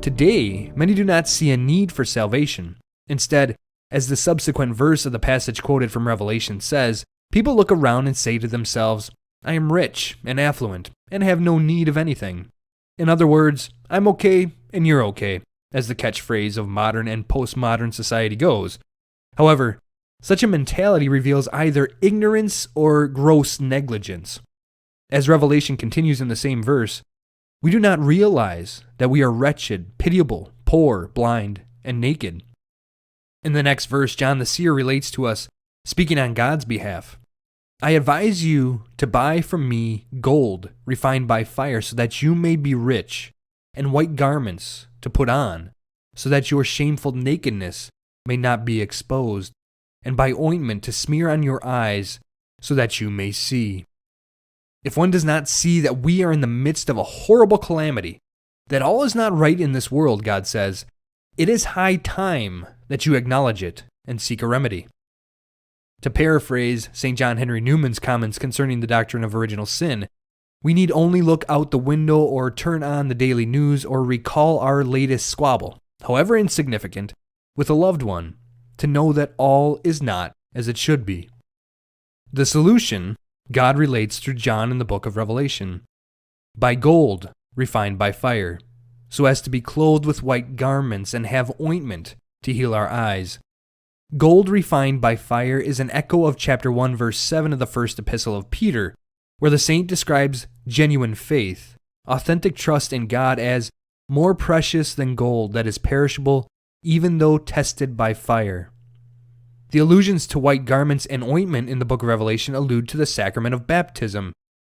Today, many do not see a need for salvation. Instead, as the subsequent verse of the passage quoted from Revelation says, people look around and say to themselves, I am rich and affluent and have no need of anything. In other words, I'm okay and you're okay, as the catchphrase of modern and postmodern society goes. However, such a mentality reveals either ignorance or gross negligence. As Revelation continues in the same verse, we do not realize that we are wretched, pitiable, poor, blind, and naked. In the next verse, John the Seer relates to us, speaking on God's behalf, I advise you to buy from me gold refined by fire so that you may be rich, and white garments to put on, so that your shameful nakedness may not be exposed, and by ointment to smear on your eyes so that you may see. If one does not see that we are in the midst of a horrible calamity, that all is not right in this world, God says, it is high time that you acknowledge it and seek a remedy. To paraphrase St. John Henry Newman's comments concerning the doctrine of original sin, we need only look out the window or turn on the daily news or recall our latest squabble, however insignificant, with a loved one, to know that all is not as it should be. The solution God relates through John in the book of Revelation. By gold refined by fire, so as to be clothed with white garments and have ointment to heal our eyes. Gold refined by fire is an echo of chapter 1 verse 7 of the first epistle of Peter, where the saint describes genuine faith, authentic trust in God as more precious than gold that is perishable even though tested by fire. The allusions to white garments and ointment in the book of Revelation allude to the sacrament of baptism,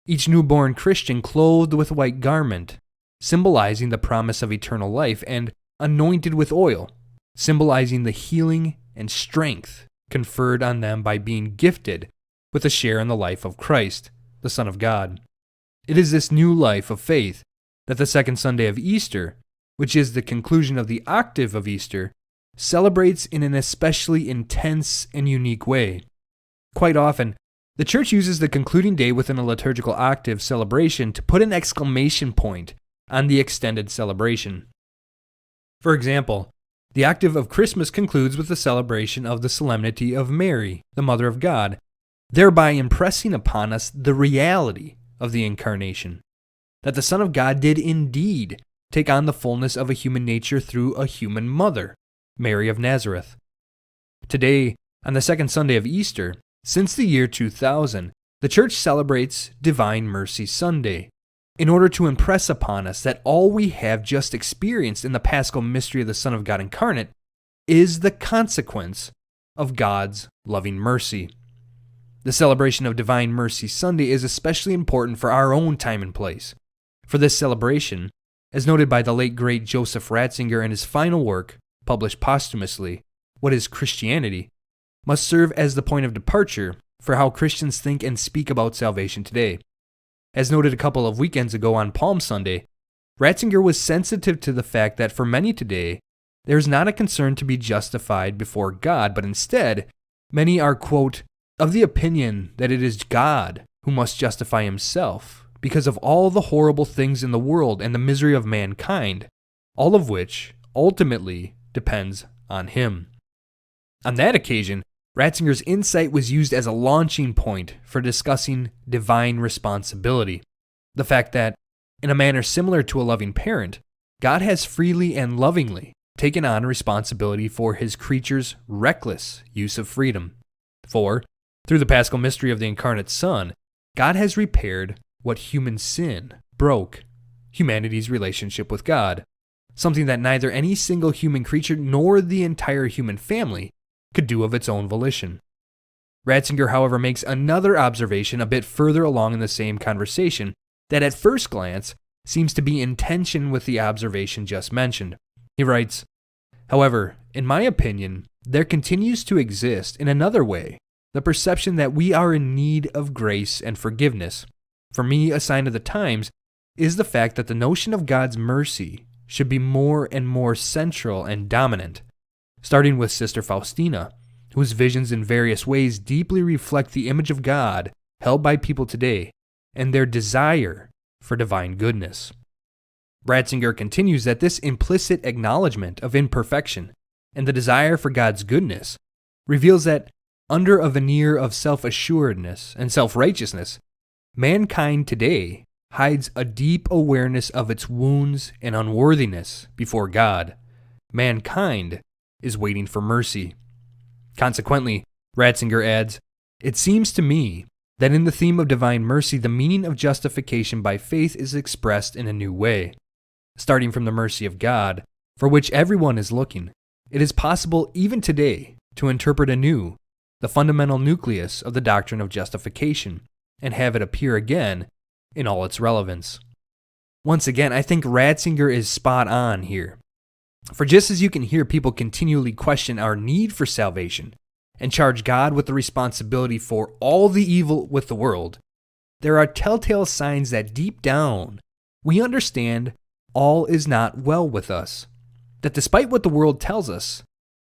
each newborn Christian clothed with a white garment, symbolizing the promise of eternal life, and anointed with oil, symbolizing the healing and strength conferred on them by being gifted with a share in the life of Christ, the Son of God. It is this new life of faith that the second Sunday of Easter, which is the conclusion of the octave of Easter, celebrates in an especially intense and unique way. Quite often, the Church uses the concluding day within a liturgical octave celebration to put an exclamation point on the extended celebration. For example, the octave of Christmas concludes with the celebration of the Solemnity of Mary, the Mother of God, thereby impressing upon us the reality of the Incarnation, that the Son of God did indeed take on the fullness of a human nature through a human mother, Mary of Nazareth. Today, on the second Sunday of Easter, since the year 2000, the Church celebrates Divine Mercy Sunday, in order to impress upon us that all we have just experienced in the Paschal Mystery of the Son of God incarnate is the consequence of God's loving mercy. The celebration of Divine Mercy Sunday is especially important for our own time and place. For this celebration, as noted by the late great Joseph Ratzinger in his final work, published posthumously, What is Christianity?, must serve as the point of departure for how Christians think and speak about salvation today. As noted a couple of weekends ago on Palm Sunday, Ratzinger was sensitive to the fact that for many today, there is not a concern to be justified before God, but instead, many are, quote, of the opinion that it is God who must justify himself because of all the horrible things in the world and the misery of mankind, all of which ultimately depends on him. On that occasion, Ratzinger's insight was used as a launching point for discussing divine responsibility. The fact that, in a manner similar to a loving parent, God has freely and lovingly taken on responsibility for his creatures' reckless use of freedom. For, through the Paschal Mystery of the Incarnate Son, God has repaired what human sin broke, humanity's relationship with God, something that neither any single human creature nor the entire human family could do of its own volition. Ratzinger, however, makes another observation a bit further along in the same conversation that at first glance seems to be in tension with the observation just mentioned. He writes, however, in my opinion, there continues to exist in another way the perception that we are in need of grace and forgiveness. For me, a sign of the times is the fact that the notion of God's mercy should be more and more central and dominant, starting with Sister Faustina, whose visions in various ways deeply reflect the image of God held by people today and their desire for divine goodness. Ratzinger continues that this implicit acknowledgement of imperfection and the desire for God's goodness reveals that under a veneer of self-assuredness and self-righteousness, mankind today hides a deep awareness of its wounds and unworthiness before God. Mankind is waiting for mercy. Consequently, Ratzinger adds, it seems to me that in the theme of divine mercy, the meaning of justification by faith is expressed in a new way. Starting from the mercy of God, for which everyone is looking, it is possible even today to interpret anew the fundamental nucleus of the doctrine of justification and have it appear again in all its relevance. Once again, I think Ratzinger is spot on here. For just as you can hear people continually question our need for salvation and charge God with the responsibility for all the evil with the world, there are telltale signs that deep down we understand all is not well with us. That despite what the world tells us,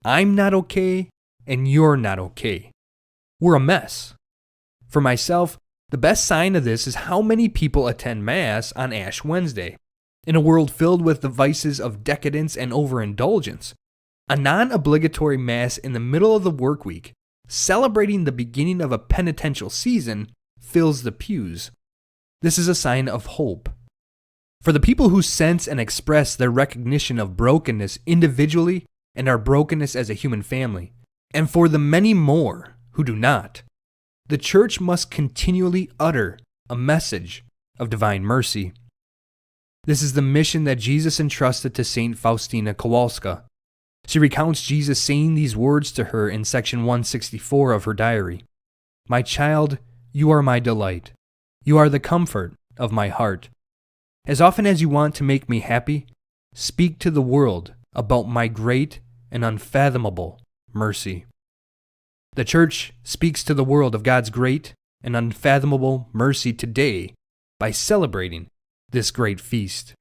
I'm not okay and you're not okay. We're a mess. For myself, the best sign of this is how many people attend Mass on Ash Wednesday. In a world filled with the vices of decadence and overindulgence, a non-obligatory Mass in the middle of the work week, celebrating the beginning of a penitential season, fills the pews. This is a sign of hope. For the people who sense and express their recognition of brokenness individually and our brokenness as a human family, and for the many more who do not, the Church must continually utter a message of divine mercy. This is the mission that Jesus entrusted to St. Faustina Kowalska. She recounts Jesus saying these words to her in section 164 of her diary. My child, you are my delight. You are the comfort of my heart. As often as you want to make me happy, speak to the world about my great and unfathomable mercy. The Church speaks to the world of God's great and unfathomable mercy today by celebrating this great feast.